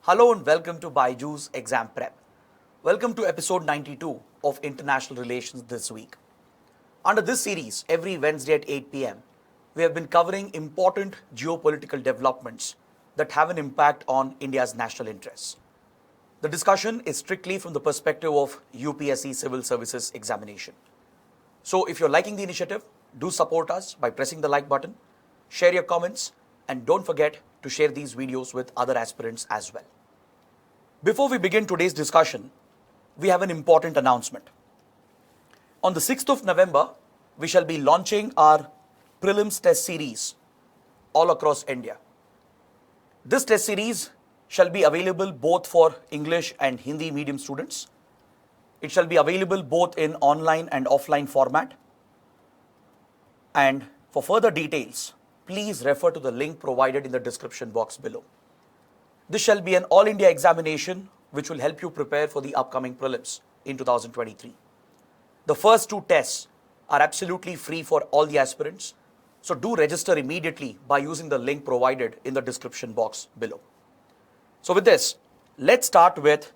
Hello and welcome to BYJU'S Exam Prep. Welcome to episode 92 of International Relations This week. Under this series, every Wednesday at 8 p.m., we have been covering important geopolitical developments that have an impact on India's national interests. The discussion is strictly from the perspective of UPSC Civil Services examination. So if you're liking the initiative, do support us by pressing the like button, share your comments, and don't forget to share these videos with other aspirants as well. Before we begin today's discussion, we have an important announcement. On the 6th of November, we shall be launching our Prelims test series all across India. This test series shall be available both for English and Hindi medium students. It shall be available both in online and offline format. And for further details, please refer to the link provided in the description box below. This shall be an all India examination which will help you prepare for the upcoming prelims in 2023. The first two tests are absolutely free for all the aspirants, so do register immediately by using the link provided in the description box below. So with this, let's start with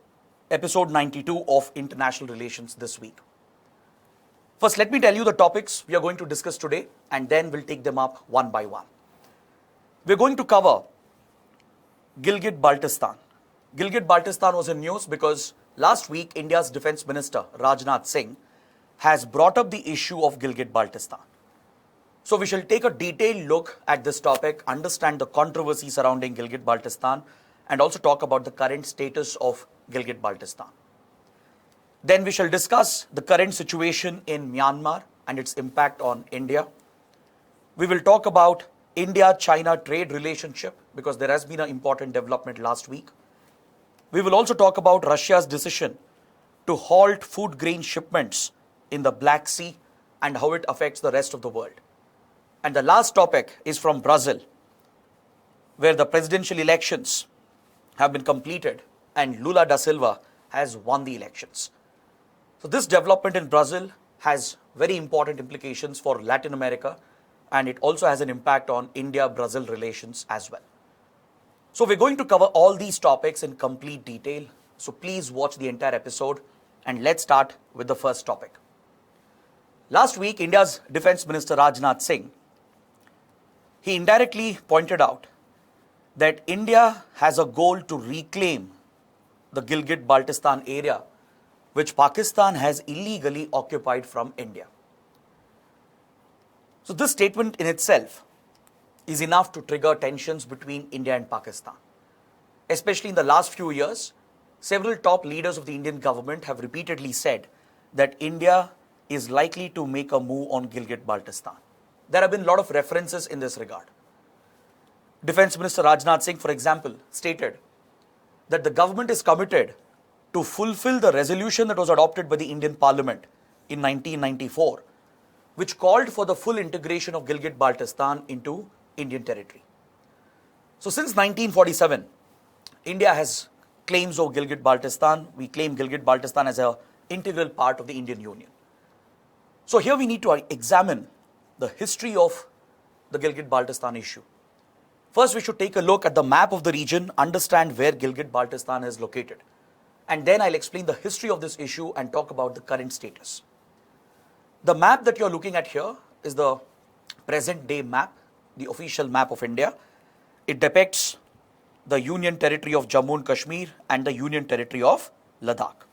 episode 92 of International Relations this week. First, let me tell you the topics we are going to discuss today, and then we'll take them up one by one. We're going to cover Gilgit-Baltistan. Gilgit-Baltistan was in news because last week India's Defence Minister Rajnath Singh has brought up the issue of Gilgit-Baltistan. So we shall take a detailed look at this topic, understand the controversy surrounding Gilgit-Baltistan, and also talk about the current status of Gilgit-Baltistan. Then we shall discuss the current situation in Myanmar and its impact on India. We will talk about India-China trade relationship because there has been an important development last week. We will also talk about Russia's decision to halt food grain shipments in the Black Sea and how it affects the rest of the world. And the last topic is from Brazil, where the presidential elections have been completed and Lula da Silva has won the elections. So this development in Brazil has very important implications for Latin America, and it also has an impact on India-Brazil relations as well. So we're going to cover all these topics in complete detail. So please watch the entire episode, and let's start with the first topic. Last week, India's Defence Minister Rajnath Singh, he indirectly pointed out that India has a goal to reclaim the Gilgit-Baltistan area which Pakistan has illegally occupied from India. So this statement in itself is enough to trigger tensions between India and Pakistan. Especially in the last few years, several top leaders of the Indian government have repeatedly said that India is likely to make a move on Gilgit-Baltistan. There have been a lot of references in this regard. Defence Minister Rajnath Singh, for example, stated that the government is committed to fulfill the resolution that was adopted by the Indian Parliament in 1994, which called for the full integration of Gilgit-Baltistan into Indian territory. So since 1947, India has claims of Gilgit-Baltistan. We claim Gilgit-Baltistan as an integral part of the Indian Union. So here we need to examine the history of the Gilgit-Baltistan issue. First, we should take a look at the map of the region, understand where Gilgit-Baltistan is located. And then I'll explain the history of this issue and talk about the current status. The map that you're looking at here is the present day map, the official map of India. It depicts the Union territory of Jammu and Kashmir and the Union territory of Ladakh.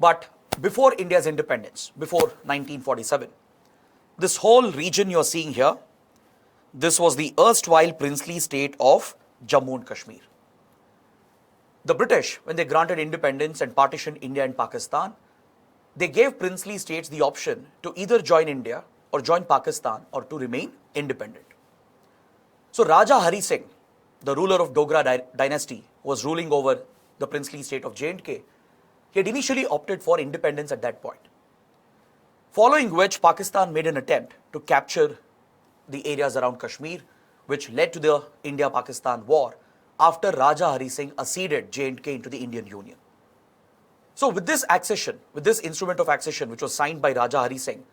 But before India's independence, before 1947, this whole region you're seeing here, this was the erstwhile princely state of Jammu and Kashmir. The British, when they granted independence and partitioned India and Pakistan, they gave princely states the option to either join India or join Pakistan or to remain independent. So Raja Hari Singh, the ruler of Dogra dynasty, was ruling over the princely state of J&K. He had initially opted for independence at that point. Following which, Pakistan made an attempt to capture the areas around Kashmir, which led to the India-Pakistan war after Raja Hari Singh acceded J&K into the Indian Union. So with this accession, with this instrument of accession, which was signed by Raja Hari Singh,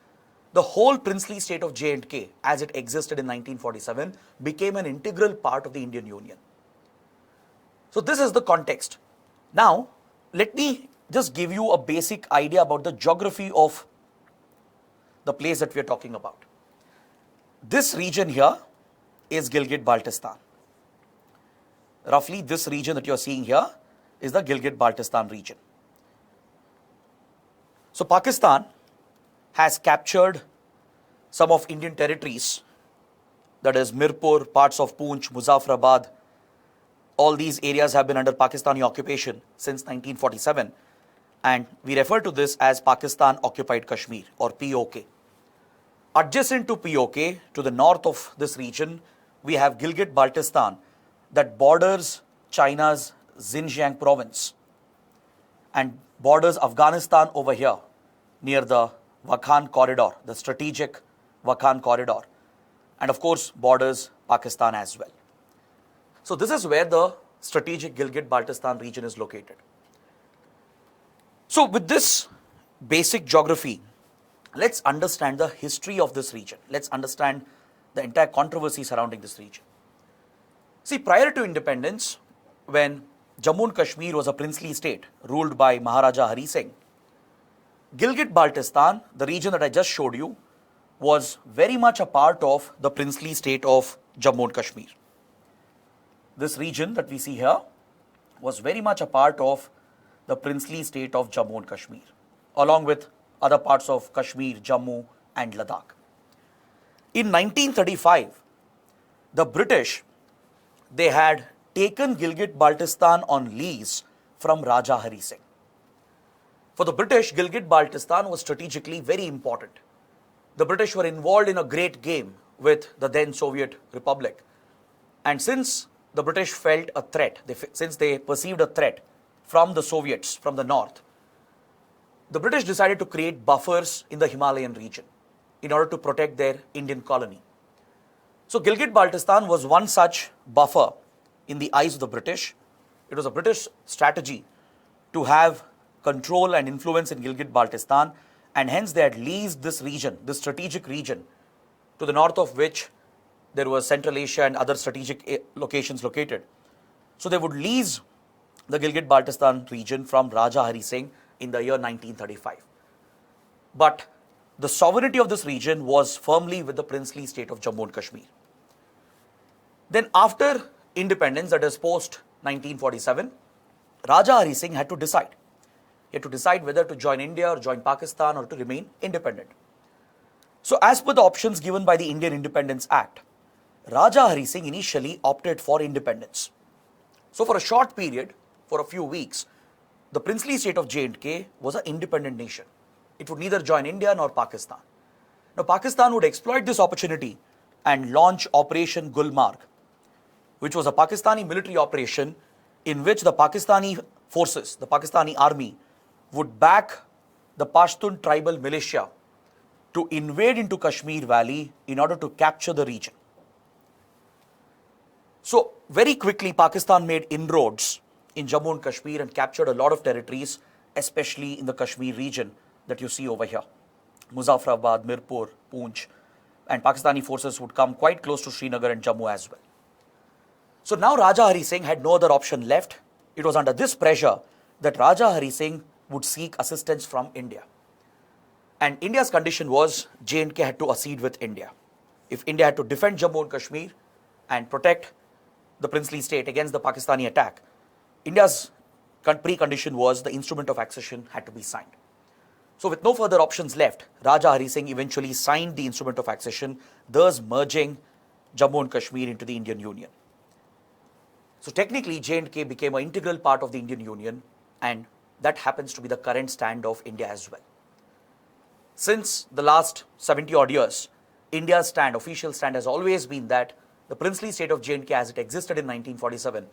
the whole princely state of J&K, as it existed in 1947, became an integral part of the Indian Union. So this is the context. Now, let me just give you a basic idea about the geography of the place that we are talking about. This region here is Gilgit-Baltistan. Roughly this region that you are seeing here is the Gilgit-Baltistan region. So Pakistan has captured some of Indian territories, that is Mirpur, parts of Poonch, Muzaffarabad. All these areas have been under Pakistani occupation since 1947, and we refer to this as Pakistan Occupied Kashmir or POK. Adjacent to POK, to the north of this region, we have Gilgit-Baltistan that borders China's Xinjiang province and borders Afghanistan over here near the Wakhan corridor, the strategic Wakhan corridor, and of course borders Pakistan as well. So this is where the strategic Gilgit-Baltistan region is located. So with this basic geography, let's understand the history of this region. Let's understand the entire controversy surrounding this region. See, prior to independence, when Jammu and Kashmir was a princely state ruled by Maharaja Hari Singh, Gilgit-Baltistan, the region that I just showed you, was very much a part of the princely state of Jammu and Kashmir. This region that we see here was very much a part of the princely state of Jammu and Kashmir, along with other parts of Kashmir, Jammu and Ladakh. In 1935, the British, they had taken Gilgit-Baltistan on lease from Raja Hari Singh. For the British, Gilgit-Baltistan was strategically very important. The British were involved in a great game with the then Soviet Republic. And since the British felt a threat, since they perceived a threat from the Soviets, from the north, the British decided to create buffers in the Himalayan region in order to protect their Indian colony. So Gilgit-Baltistan was one such buffer in the eyes of the British. It was a British strategy to have control and influence in Gilgit-Baltistan, and hence they had leased this region, this strategic region, to the north of which there was Central Asia and other strategic locations located. So they would lease the Gilgit-Baltistan region from Raja Hari Singh in the year 1935. But the sovereignty of this region was firmly with the princely state of Jammu and Kashmir. Then after independence, that is post 1947, Raja Hari Singh had to decide. He had to decide whether to join India or join Pakistan or to remain independent. So as per the options given by the Indian Independence Act, Raja Hari Singh initially opted for independence. So for a short period, for a few weeks, the princely state of J&K was an independent nation. It would neither join India nor Pakistan. Now Pakistan would exploit this opportunity and launch Operation Gulmarg, which was a Pakistani military operation in which the Pakistani forces, the Pakistani army, would back the Pashtun tribal militia to invade into Kashmir Valley in order to capture the region. So very quickly Pakistan made inroads in Jammu and Kashmir and captured a lot of territories, especially in the Kashmir region that you see over here. Muzaffarabad, Mirpur, Poonch, and Pakistani forces would come quite close to Srinagar and Jammu as well. So now Raja Hari Singh had no other option left. It was under this pressure that Raja Hari Singh would seek assistance from India. And India's condition was J&K had to accede with India. If India had to defend Jammu and Kashmir and protect the princely state against the Pakistani attack, India's precondition was the instrument of accession had to be signed. So with no further options left, Raja Hari Singh eventually signed the instrument of accession, thus merging Jammu and Kashmir into the Indian Union. So technically J&K became an integral part of the Indian Union, and that happens to be the current stand of India as well. Since the last 70 odd years, India's stand, official stand, has always been that the princely state of J&K as it existed in 1947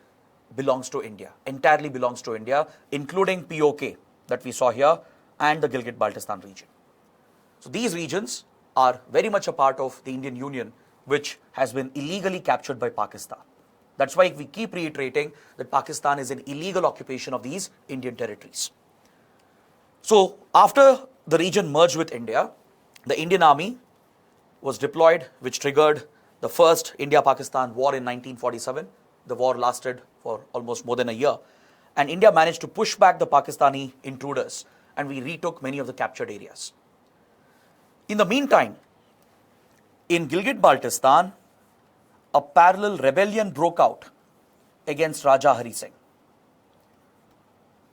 belongs to India, entirely belongs to India, including POK that we saw here and the Gilgit-Baltistan region. So these regions are very much a part of the Indian Union, which has been illegally captured by Pakistan. That's why we keep reiterating that Pakistan is in illegal occupation of these Indian territories. So after the region merged with India, the Indian Army was deployed, which triggered the first India-Pakistan war in 1947, The war lasted for almost more than a year. And India managed to push back the Pakistani intruders, and we retook many of the captured areas. In the meantime, in Gilgit-Baltistan, a parallel rebellion broke out against Raja Hari Singh.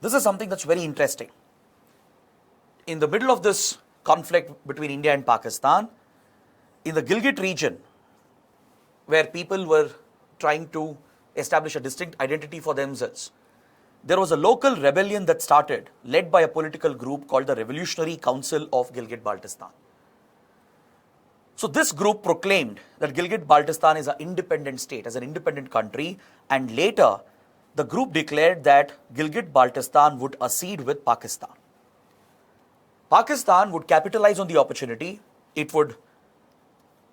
This is something that's very interesting. In the middle of this conflict between India and Pakistan, in the Gilgit region, where people were trying to establish a distinct identity for themselves, there was a local rebellion that started, led by a political group called the Revolutionary Council of Gilgit-Baltistan. So this group proclaimed that Gilgit-Baltistan is an independent state, as an independent country, and later the group declared that Gilgit-Baltistan would accede with Pakistan. Pakistan would capitalize on the opportunity. It would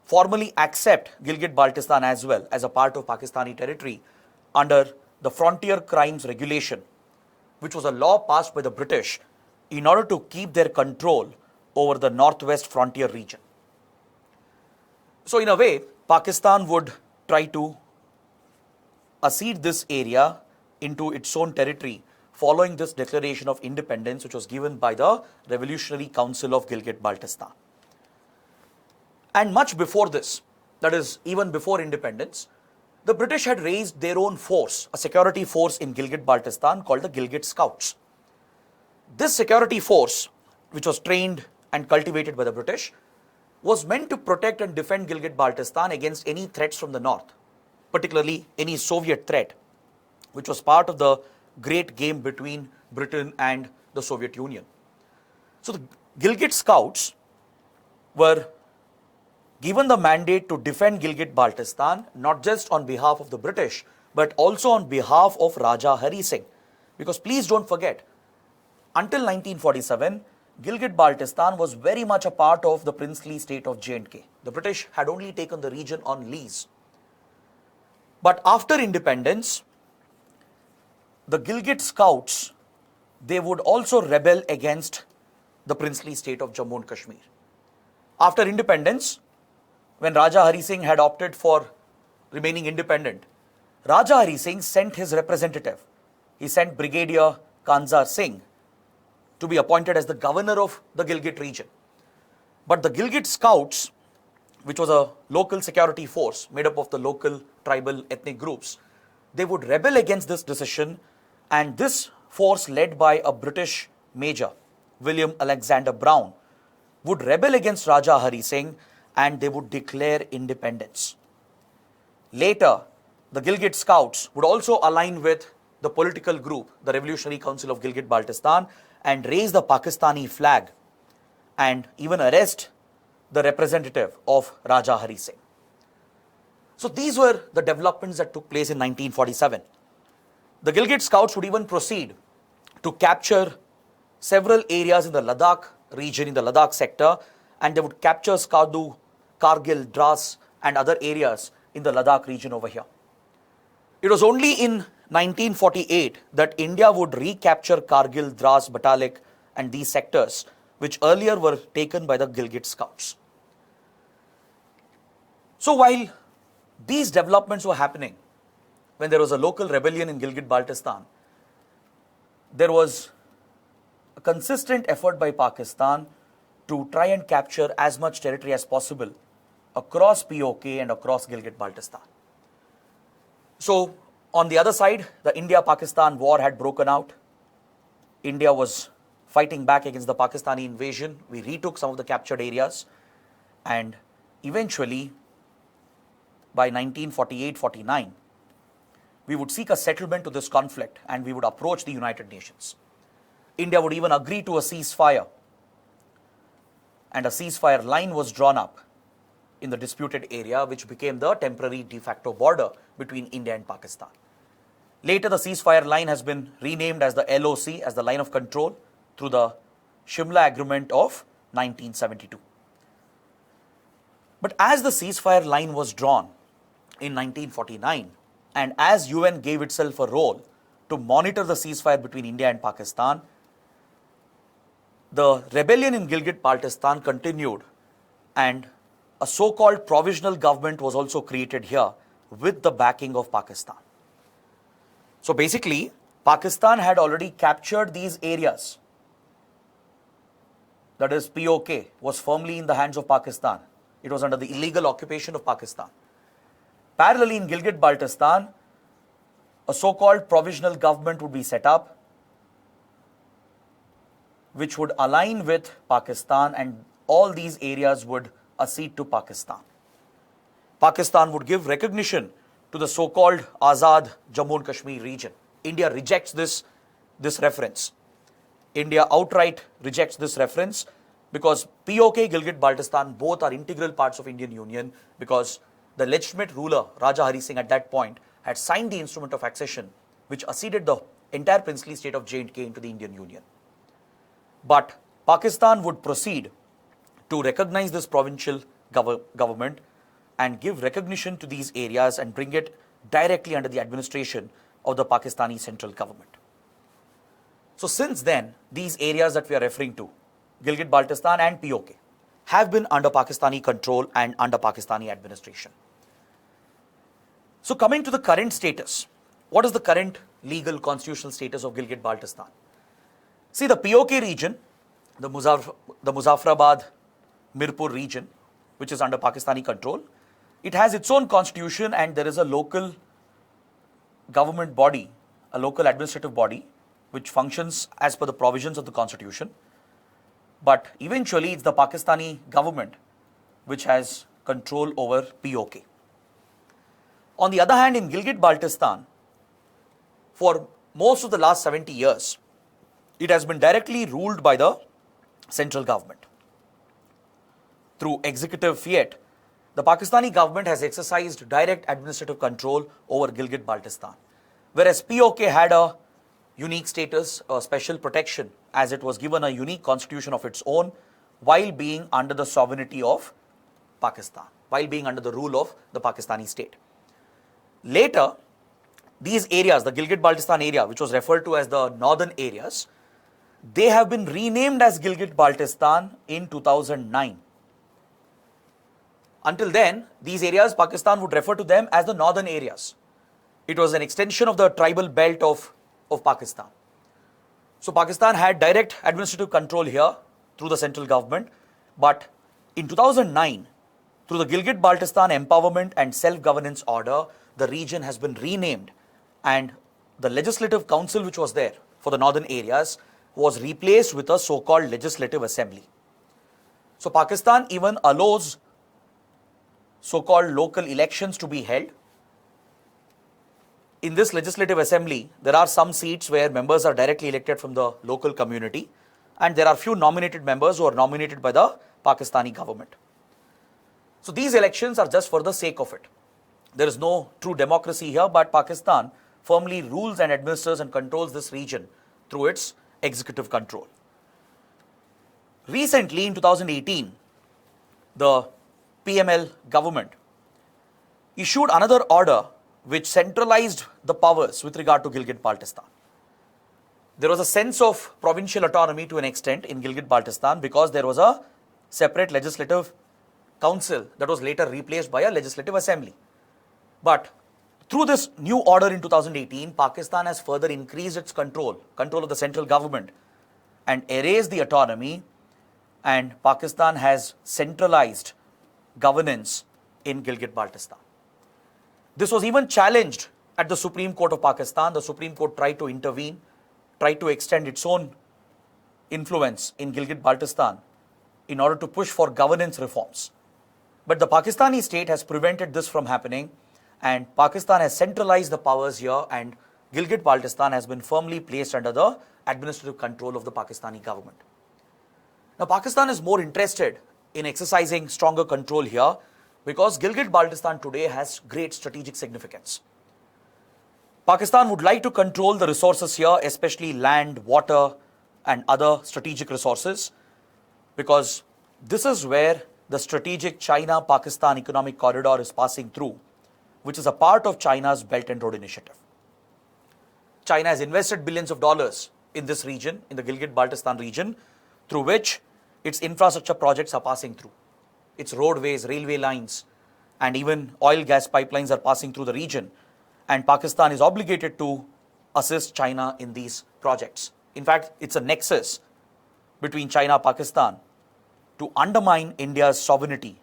formally accept Gilgit-Baltistan as well as a part of Pakistani territory under the Frontier Crimes Regulation, which was a law passed by the British in order to keep their control over the northwest frontier region. So in a way, Pakistan would try to accede this area into its own territory following this declaration of independence, which was given by the Revolutionary Council of Gilgit-Baltistan. And much before this, that is, even before independence, the British had raised their own force, a security force in Gilgit-Baltistan called the Gilgit Scouts. This security force, which was trained and cultivated by the British, was meant to protect and defend Gilgit-Baltistan against any threats from the north, particularly any Soviet threat, which was part of the great game between Britain and the Soviet Union. So the Gilgit Scouts were given the mandate to defend Gilgit-Baltistan, not just on behalf of the British, but also on behalf of Raja Hari Singh. Because please don't forget, until 1947, Gilgit-Baltistan was very much a part of the princely state of J&K. The British had only taken the region on lease. But after independence, the Gilgit Scouts, they would also rebel against the princely state of Jammu and Kashmir. After independence, when Raja Hari Singh had opted for remaining independent, Raja Hari Singh sent his representative. He sent Brigadier Kanzar Singh to be appointed as the governor of the Gilgit region. But the Gilgit Scouts, which was a local security force made up of the local tribal ethnic groups, they would rebel against this decision, and this force, led by a British major, William Alexander Brown, would rebel against Raja Hari Singh, and they would declare independence. Later, the Gilgit Scouts would also align with the political group, the Revolutionary Council of Gilgit-Baltistan, and raise the Pakistani flag and even arrest the representative of Raja Hari Singh. So these were the developments that took place in 1947. The Gilgit Scouts would even proceed to capture several areas in the Ladakh region, in the Ladakh sector, and they would capture Skardu, Kargil, Dras, and other areas in the Ladakh region over here. It was only in 1948 that India would recapture Kargil, Dras, Batalik, and these sectors, which earlier were taken by the Gilgit Scouts. So while these developments were happening, when there was a local rebellion in Gilgit-Baltistan, there was a consistent effort by Pakistan to try and capture as much territory as possible across POK and across Gilgit-Baltistan. So on the other side, the India-Pakistan war had broken out. India was fighting back against the Pakistani invasion. We retook some of the captured areas, and eventually, by 1948-49, we would seek a settlement to this conflict, and we would approach the United Nations. India would even agree to a ceasefire, and a ceasefire line was drawn up in the disputed area, which became the temporary de facto border between India and Pakistan. Later, the ceasefire line has been renamed as the LOC, as the line of control, through the Shimla Agreement of 1972. But as the ceasefire line was drawn in 1949, and as UN gave itself a role to monitor the ceasefire between India and Pakistan, the rebellion in Gilgit-Baltistan continued, and a so-called provisional government was also created here with the backing of Pakistan. So basically, Pakistan had already captured these areas. That is, POK was firmly in the hands of Pakistan. It was under the illegal occupation of Pakistan. Parallelly, in Gilgit-Baltistan, a so-called provisional government would be set up, which would align with Pakistan, and all these areas would accede to Pakistan. Pakistan would give recognition to the so-called Azad Jammu and Kashmir region. India rejects this reference. India outright rejects this reference because POK, Gilgit-Baltistan, both are integral parts of Indian Union, because the legitimate ruler, Raja Hari Singh, at that point had signed the instrument of accession which acceded the entire princely state of J&K into the Indian Union. But Pakistan would proceed to recognize this provincial government and give recognition to these areas and bring it directly under the administration of the Pakistani central government. So since then, these areas that we are referring to, Gilgit-Baltistan and POK, have been under Pakistani control and under Pakistani administration. So coming to the current status, what is the current legal constitutional status of Gilgit-Baltistan? See, the POK region, the Muzaffarabad, Mirpur region, which is under Pakistani control, it has its own constitution, and there is a local government body, a local administrative body, which functions as per the provisions of the constitution. But eventually, it's the Pakistani government which has control over POK. On the other hand, in Gilgit-Baltistan, for most of the last 70 years, it has been directly ruled by the central government. Through executive fiat, the Pakistani government has exercised direct administrative control over Gilgit-Baltistan, whereas POK had a unique status, a special protection, as it was given a unique constitution of its own while being under the sovereignty of Pakistan, while being under the rule of the Pakistani state. Later, these areas, the Gilgit-Baltistan area, which was referred to as the northern areas, they have been renamed as Gilgit-Baltistan in 2009. Until then, these areas, Pakistan would refer to them as the northern areas. It was an extension of the tribal belt of Pakistan. So Pakistan had direct administrative control here through the central government. But in 2009, through the Gilgit-Baltistan Empowerment and Self-Governance Order, the region has been renamed, and the legislative council which was there for the northern areas was replaced with a so-called legislative assembly. So Pakistan even allows so-called local elections to be held. In this legislative assembly, there are some seats where members are directly elected from the local community, and there are few nominated members who are nominated by the Pakistani government. So these elections are just for the sake of it. There is no true democracy here, but Pakistan firmly rules and administers and controls this region through its executive control. Recently, in 2018, the PML government issued another order which centralized the powers with regard to Gilgit-Baltistan. There was a sense of provincial autonomy to an extent in Gilgit-Baltistan because there was a separate legislative council that was later replaced by a legislative assembly. But through this new order in 2018, Pakistan has further increased its control of the central government and erased the autonomy, and Pakistan has centralized governance in Gilgit-Baltistan. This was even challenged at the Supreme Court of Pakistan. The Supreme Court tried to intervene, tried to extend its own influence in Gilgit-Baltistan in order to push for governance reforms. But the Pakistani state has prevented this from happening, and Pakistan has centralized the powers here, and Gilgit-Baltistan has been firmly placed under the administrative control of the Pakistani government. Now, Pakistan is more interested in exercising stronger control here because Gilgit-Baltistan today has great strategic significance. Pakistan would like to control the resources here, especially land, water, and other strategic resources, because this is where the strategic China-Pakistan economic corridor is passing through, which is a part of China's Belt and Road Initiative. China has invested billions of dollars in this region, in the Gilgit-Baltistan region, through which its infrastructure projects are passing through. Its roadways, railway lines, and even oil gas pipelines are passing through the region. And Pakistan is obligated to assist China in these projects. In fact, it's a nexus between China and Pakistan to undermine India's sovereignty,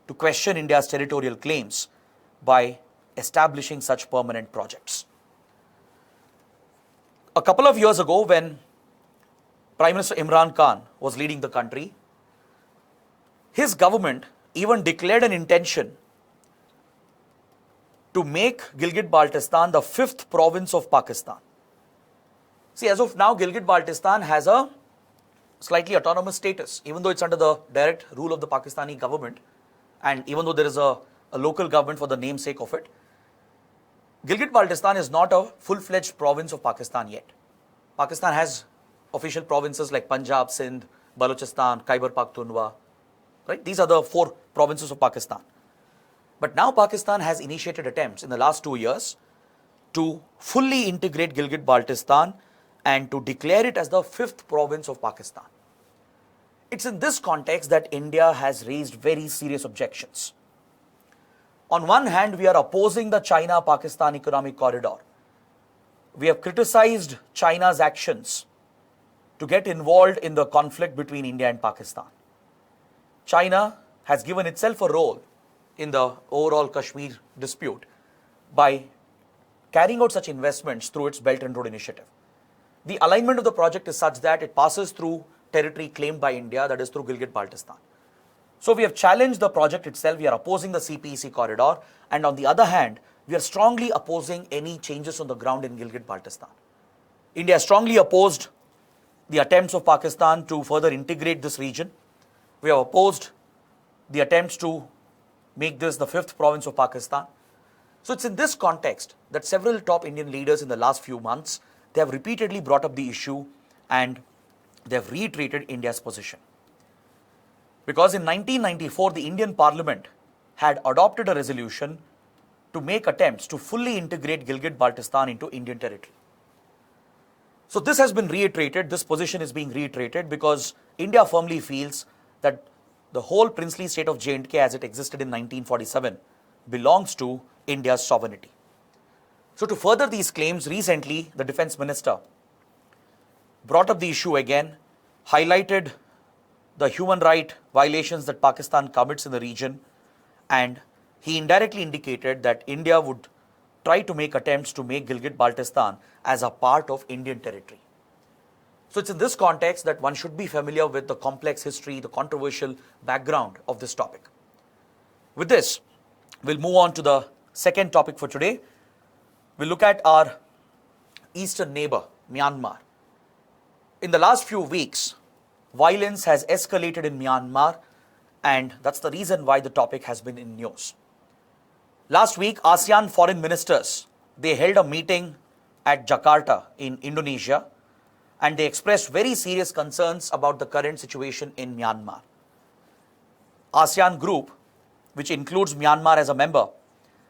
to question India's territorial claims by establishing such permanent projects. A couple of years ago, when Prime Minister Imran Khan was leading the country, his government even declared an intention to make Gilgit-Baltistan the 5th province of Pakistan. See, as of now, Gilgit-Baltistan has a slightly autonomous status, even though it's under the direct rule of the Pakistani government, and even though there is a local government for the namesake of it. Gilgit-Baltistan is not a full-fledged province of Pakistan yet. Pakistan has official provinces like Punjab, Sindh, Balochistan, Khyber Pakhtunkhwa, right? These are the 4 provinces of Pakistan. But now Pakistan has initiated attempts in the last 2 years to fully integrate Gilgit-Baltistan and to declare it as the 5th province of Pakistan. It's in this context that India has raised very serious objections. On one hand, we are opposing the China-Pakistan economic corridor. We have criticized China's actions to get involved in the conflict between India and Pakistan. China has given itself a role in the overall Kashmir dispute by carrying out such investments through its Belt and Road Initiative. The alignment of the project is such that it passes through territory claimed by India, that is through Gilgit-Baltistan. So we have challenged the project itself, we are opposing the CPEC corridor, and on the other hand, we are strongly opposing any changes on the ground in Gilgit-Baltistan. India strongly opposed the attempts of Pakistan to further integrate this region. We have opposed the attempts to make this the 5th province of Pakistan. So it's in this context that several top Indian leaders in the last few months, they have repeatedly brought up the issue and they have reiterated India's position. Because in 1994, the Indian Parliament had adopted a resolution to make attempts to fully integrate Gilgit-Baltistan into Indian territory. So this has been reiterated, this position is being reiterated because India firmly feels that the whole princely state of J&K as it existed in 1947 belongs to India's sovereignty. So to further these claims, recently the Defence Minister brought up the issue again, highlighted the human right violations that Pakistan commits in the region, and he indirectly indicated that India would try to make attempts to make Gilgit-Baltistan as a part of Indian territory. So it's in this context that one should be familiar with the complex history, the controversial background of this topic. With this, we'll move on to the second topic for today. We'll look at our eastern neighbor, Myanmar. In the last few weeks, violence has escalated in Myanmar, and that's the reason why the topic has been in news. Last week, ASEAN foreign ministers, they held a meeting at Jakarta in Indonesia, and they expressed very serious concerns about the current situation in Myanmar. ASEAN group, which includes Myanmar as a member,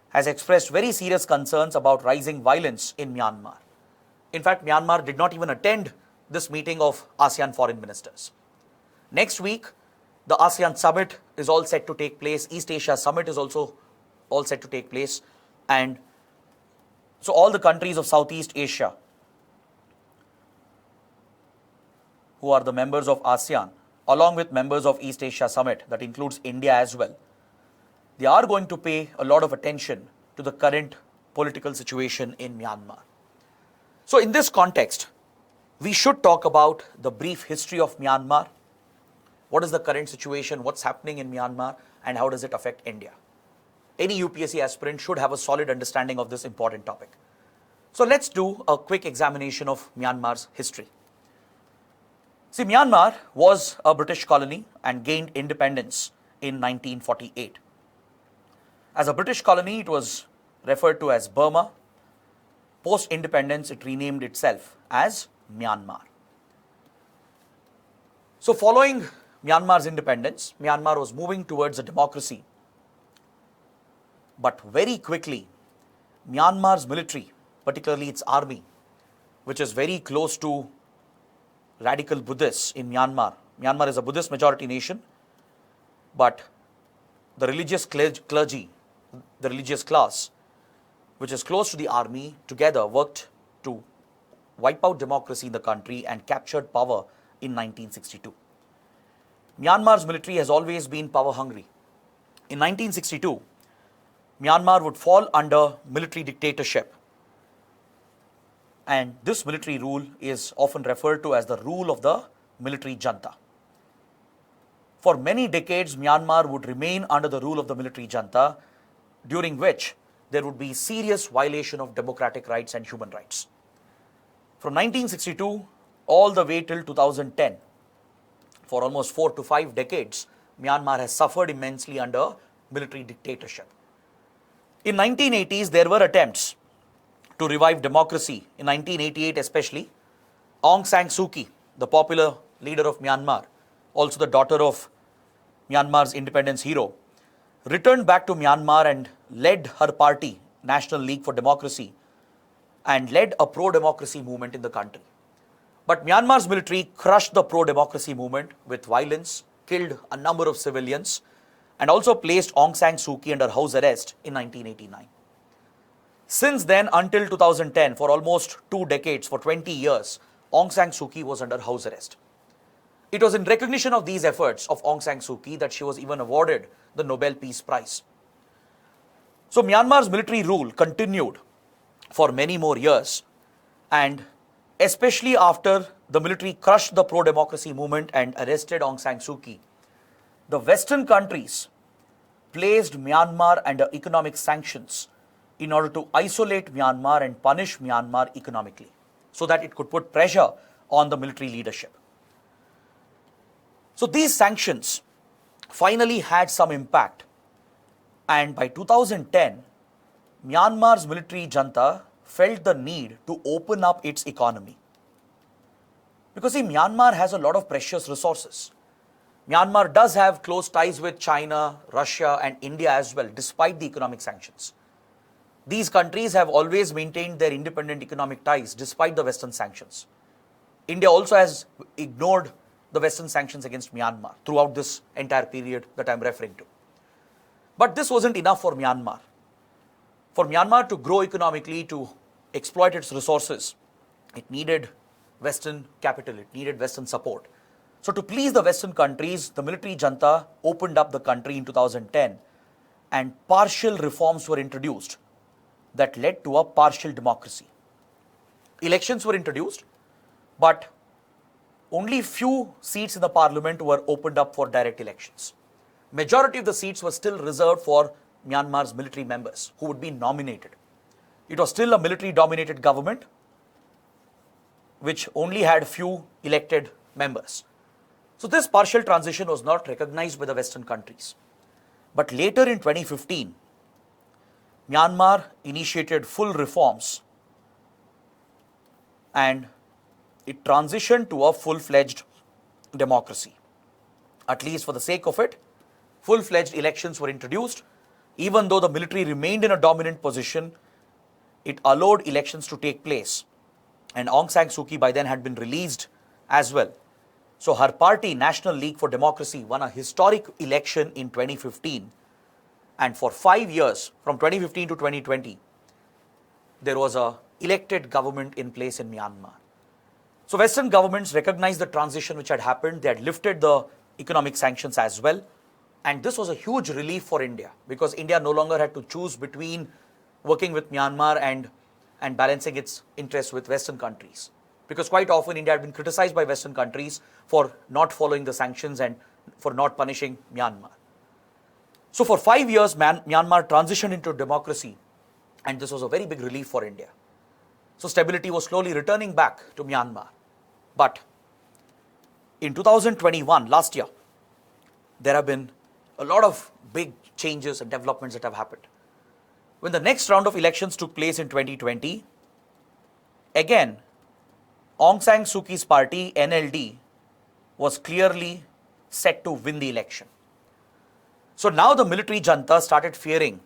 has expressed very serious concerns about rising violence in Myanmar. In fact, Myanmar did not even attend this meeting of ASEAN foreign ministers. Next week, the ASEAN summit is all set to take place. East Asia summit is also all set to take place. And so all the countries of Southeast Asia who are the members of ASEAN, along with members of East Asia summit, that includes India as well, they are going to pay a lot of attention to the current political situation in Myanmar. So in this context, we should talk about the brief history of Myanmar. What is the current situation, what's happening in Myanmar, and how does it affect India? Any UPSC aspirant should have a solid understanding of this important topic. So let's do a quick examination of Myanmar's history. See, Myanmar was a British colony and gained independence in 1948. As a British colony, it was referred to as Burma. Post-independence, it renamed itself as Myanmar. So following Myanmar's independence, Myanmar was moving towards a democracy. But very quickly, Myanmar's military, particularly its army, which is very close to radical Buddhists in Myanmar. Myanmar is a Buddhist majority nation, but the religious clergy, the religious class, which is close to the army, together worked to wipe out democracy in the country and captured power in 1962. Myanmar's military has always been power hungry. In 1962, Myanmar would fall under military dictatorship, and this military rule is often referred to as the rule of the military junta. For many decades, Myanmar would remain under the rule of the military junta, during which there would be serious violation of democratic rights and human rights. From 1962 all the way till 2010, for almost 4 to 5 decades, Myanmar has suffered immensely under military dictatorship. In 1980s, there were attempts to revive democracy. In 1988 especially, Aung San Suu Kyi, the popular leader of Myanmar, also the daughter of Myanmar's independence hero, returned back to Myanmar and led her party, National League for Democracy, and led a pro-democracy movement in the country. But Myanmar's military crushed the pro-democracy movement with violence, killed a number of civilians, and also placed Aung San Suu Kyi under house arrest in 1989. Since then, until 2010, for almost 2 decades, for 20 years, Aung San Suu Kyi was under house arrest. It was in recognition of these efforts of Aung San Suu Kyi that she was even awarded the Nobel Peace Prize. So Myanmar's military rule continued for many more years, and especially after the military crushed the pro-democracy movement and arrested Aung San Suu Kyi, the Western countries placed Myanmar under economic sanctions in order to isolate Myanmar and punish Myanmar economically, so that it could put pressure on the military leadership. So these sanctions finally had some impact, and by 2010, Myanmar's military junta felt the need to open up its economy. Because see, Myanmar has a lot of precious resources. Myanmar does have close ties with China, Russia and India as well, despite the economic sanctions. These countries have always maintained their independent economic ties despite the Western sanctions. India also has ignored the Western sanctions against Myanmar throughout this entire period that I'm referring to. But this wasn't enough for Myanmar. For Myanmar to grow economically, to exploit its resources, it needed Western capital, it needed Western support. So to please the Western countries, the military junta opened up the country in 2010, and partial reforms were introduced that led to a partial democracy. Elections were introduced, but only few seats in the parliament were opened up for direct elections. Majority of the seats were still reserved for Myanmar's military members who would be nominated. It was still a military-dominated government which only had few elected members. So this partial transition was not recognized by the Western countries. But later in 2015, Myanmar initiated full reforms and it transitioned to a full-fledged democracy. At least for the sake of it, full-fledged elections were introduced. Even though the military remained in a dominant position, it allowed elections to take place. And Aung San Suu Kyi by then had been released as well. So her party, National League for Democracy, won a historic election in 2015. And for 5 years, from 2015 to 2020, there was a elected government in place in Myanmar. So Western governments recognized the transition which had happened. They had lifted the economic sanctions as well. And this was a huge relief for India, because India no longer had to choose between working with Myanmar and balancing its interests with Western countries. Because quite often India had been criticized by Western countries for not following the sanctions and for not punishing Myanmar. So for 5 years, Myanmar transitioned into democracy, and this was a very big relief for India. So stability was slowly returning back to Myanmar. But in 2021, last year, there have been a lot of big changes and developments that have happened. When the next round of elections took place in 2020, again, Aung San Suu Kyi's party, NLD, was clearly set to win the election. So now the military junta started fearing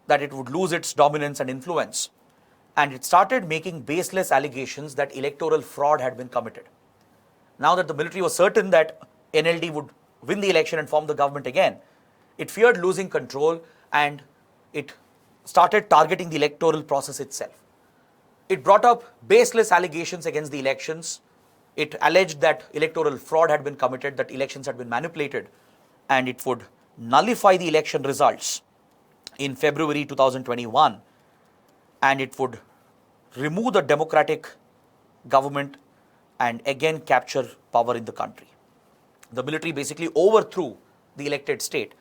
that it would lose its dominance and influence, and it started making baseless allegations that electoral fraud had been committed. Now that the military was certain that NLD would win the election and form the government again, it feared losing control and it started targeting the electoral process itself. It brought up baseless allegations against the elections. It alleged that electoral fraud had been committed, that elections had been manipulated, and it would nullify the election results in February 2021, and it would remove the democratic government and again capture power in the country. The military basically overthrew the elected state,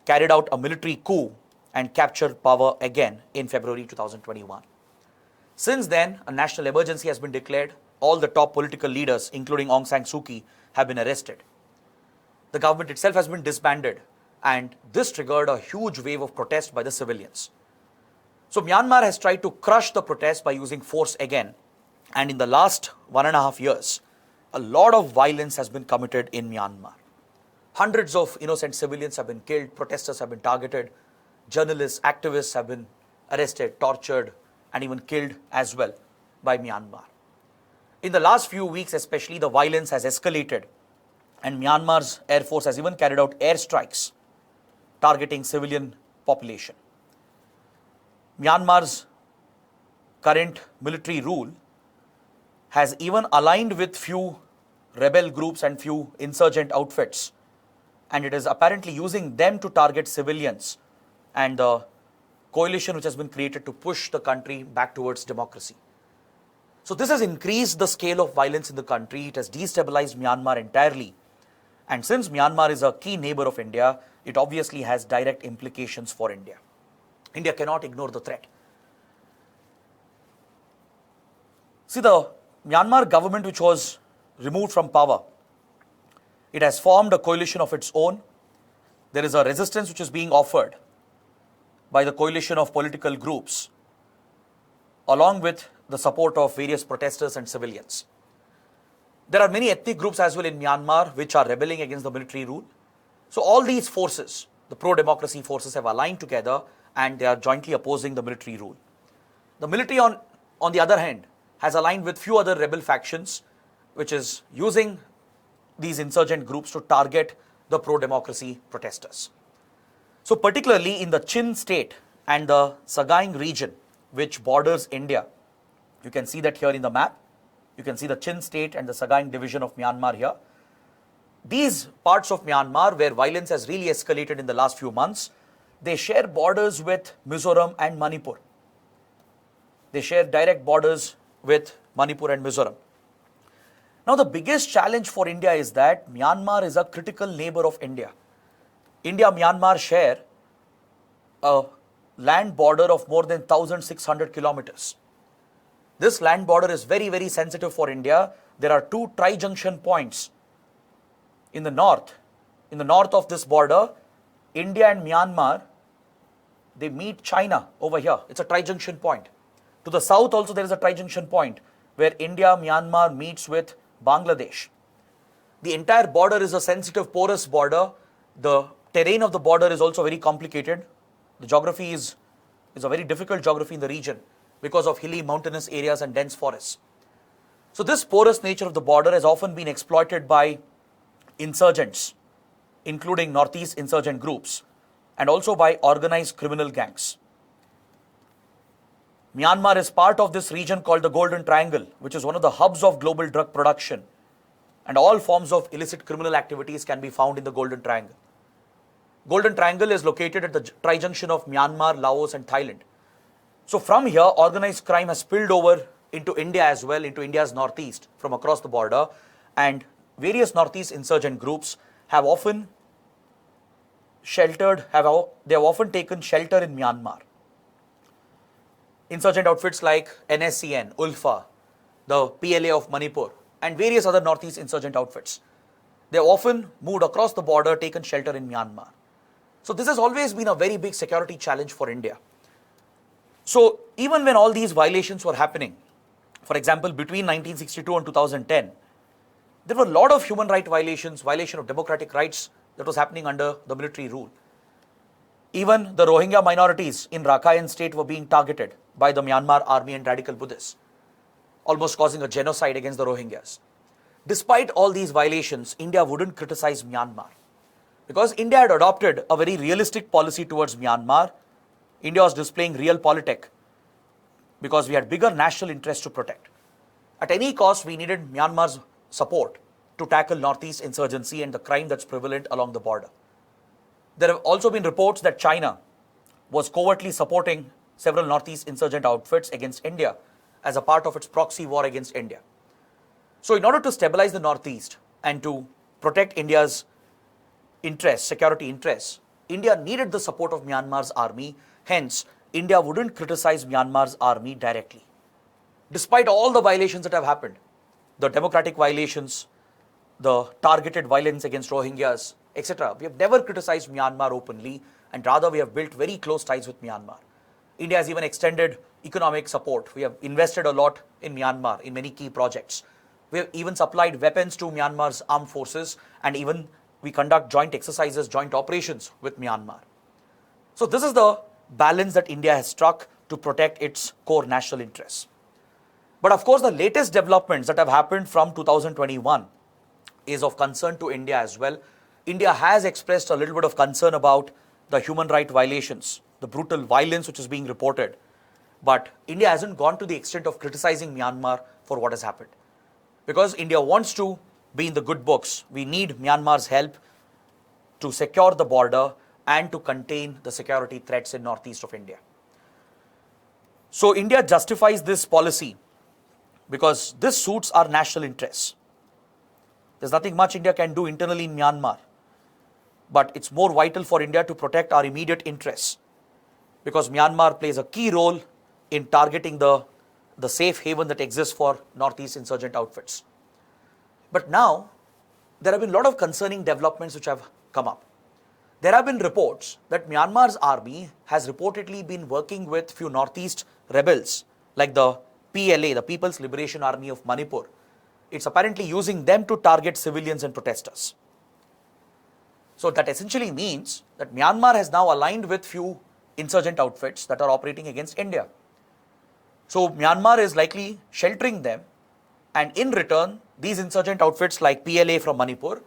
carried out a military coup, and captured power again in February 2021. Since then, a national emergency has been declared. All the top political leaders, including Aung San Suu Kyi, have been arrested. The government itself has been disbanded, and this triggered a huge wave of protest by the civilians. So Myanmar has tried to crush the protest by using force again, and in the last 1.5 years, a lot of violence has been committed in Myanmar. Hundreds of innocent civilians have been killed, protesters have been targeted, journalists, activists have been arrested, tortured, and even killed as well by Myanmar. In the last few weeks especially, the violence has escalated, and Myanmar's Air Force has even carried out airstrikes targeting civilian population. Myanmar's current military rule has even aligned with few rebel groups and few insurgent outfits, and it is apparently using them to target civilians and the coalition which has been created to push the country back towards democracy. So this has increased the scale of violence in the country. It has destabilized Myanmar entirely. And since Myanmar is a key neighbor of India, it obviously has direct implications for India. India cannot ignore the threat. See, the Myanmar government, which was removed from power, it has formed a coalition of its own. There is a resistance which is being offered by the coalition of political groups, along with the support of various protesters and civilians. There are many ethnic groups as well in Myanmar which are rebelling against the military rule. So all these forces, the pro-democracy forces, have aligned together and they are jointly opposing the military rule. The military, on the other hand, has aligned with few other rebel factions, which is using these insurgent groups to target the pro-democracy protesters. So particularly in the Chin state and the Sagaing region, which borders India, you can see that here in the map. You can see the Chin state and the Sagaing division of Myanmar here. These parts of Myanmar where violence has really escalated in the last few months, they share borders with Mizoram and Manipur. They share direct borders with Manipur and Mizoram. Now the biggest challenge for India is that Myanmar is a critical neighbor of India. India-Myanmar share a land border of more than 1,600 kilometers. This land border is very, very sensitive for India. There are two tri-junction points in the north. In the north of this border, India and Myanmar, they meet China over here. It's a tri-junction point. To the south also there is a tri-junction point where India, Myanmar meets with Bangladesh. The entire border is a sensitive, porous border. The terrain of the border is also very complicated. The geography is a very difficult geography in the region because of hilly, mountainous areas and dense forests. So this porous nature of the border has often been exploited by insurgents, including Northeast insurgent groups, and also by organized criminal gangs. Myanmar is part of this region called the Golden Triangle, which is one of the hubs of global drug production, and all forms of illicit criminal activities can be found in the Golden Triangle. Golden Triangle is located at the tri-junction of Myanmar, Laos and Thailand. So from here, organized crime has spilled over into India as well, into India's northeast from across the border, and various northeast insurgent groups have often taken shelter in Myanmar. Insurgent outfits like NSCN, ULFA, the PLA of Manipur, and various other northeast insurgent outfits, they have often moved across the border, taken shelter in Myanmar. So this has always been a very big security challenge for India. So even when all these violations were happening, for example, between 1962 and 2010, there were a lot of human rights violations, violation of democratic rights that was happening under the military rule. Even the Rohingya minorities in Rakhine state were being targeted by the Myanmar army and radical Buddhists, almost causing a genocide against the Rohingyas. Despite all these violations, India wouldn't criticize Myanmar because India had adopted a very realistic policy towards Myanmar. India was displaying realpolitik. because we had bigger national interests to protect. At any cost, we needed Myanmar's support to tackle Northeast insurgency and the crime that's prevalent along the border. There have also been reports that China was covertly supporting several Northeast insurgent outfits against India as a part of its proxy war against India. So in order to stabilize the Northeast and to protect India's interests, security interests, India needed the support of Myanmar's army. Hence, India wouldn't criticize Myanmar's army directly. Despite all the violations that have happened, the democratic violations, the targeted violence against Rohingyas, etc., we have never criticized Myanmar openly, and rather we have built very close ties with Myanmar. India has even extended economic support. We have invested a lot in Myanmar in many key projects. We have even supplied weapons to Myanmar's armed forces, and even we conduct joint exercises, joint operations with Myanmar. So this is the balance that India has struck to protect its core national interests. But of course, the latest developments that have happened from 2021 is of concern to India as well. India has expressed a little bit of concern about the human rights violations, the brutal violence which is being reported. But India hasn't gone to the extent of criticizing Myanmar for what has happened. Because India wants to be in the good books, we need Myanmar's help to secure the border and to contain the security threats in northeast of India. So India justifies this policy because this suits our national interests. There's nothing much India can do internally in Myanmar, but it's more vital for India to protect our immediate interests because Myanmar plays a key role in targeting the safe haven that exists for Northeast insurgent outfits. But now, there have been a lot of concerning developments which have come up. There have been reports that Myanmar's army has reportedly been working with few Northeast rebels like the PLA, the People's Liberation Army of Manipur. It's apparently using them to target civilians and protesters. So that essentially means that Myanmar has now aligned with few insurgent outfits that are operating against India. So Myanmar is likely sheltering them, and in return, these insurgent outfits like PLA from Manipur,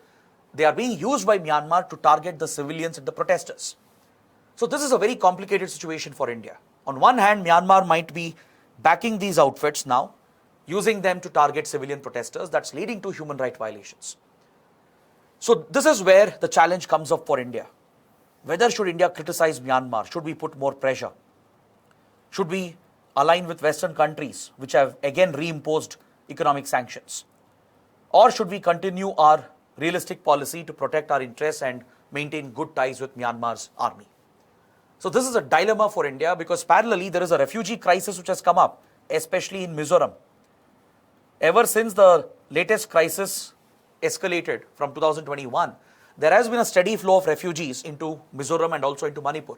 they are being used by Myanmar to target the civilians and the protesters. So this is a very complicated situation for India. On one hand, Myanmar might be backing these outfits now, using them to target civilian protesters. That's leading to human rights violations. So this is where the challenge comes up for India. Whether should India criticize Myanmar? Should we put more pressure? Should we align with Western countries which have again reimposed economic sanctions? Or should we continue our realistic policy to protect our interests and maintain good ties with Myanmar's army? So this is a dilemma for India because parallelly there is a refugee crisis which has come up, especially in Mizoram. Ever since the latest crisis escalated from 2021, there has been a steady flow of refugees into Mizoram and also into Manipur.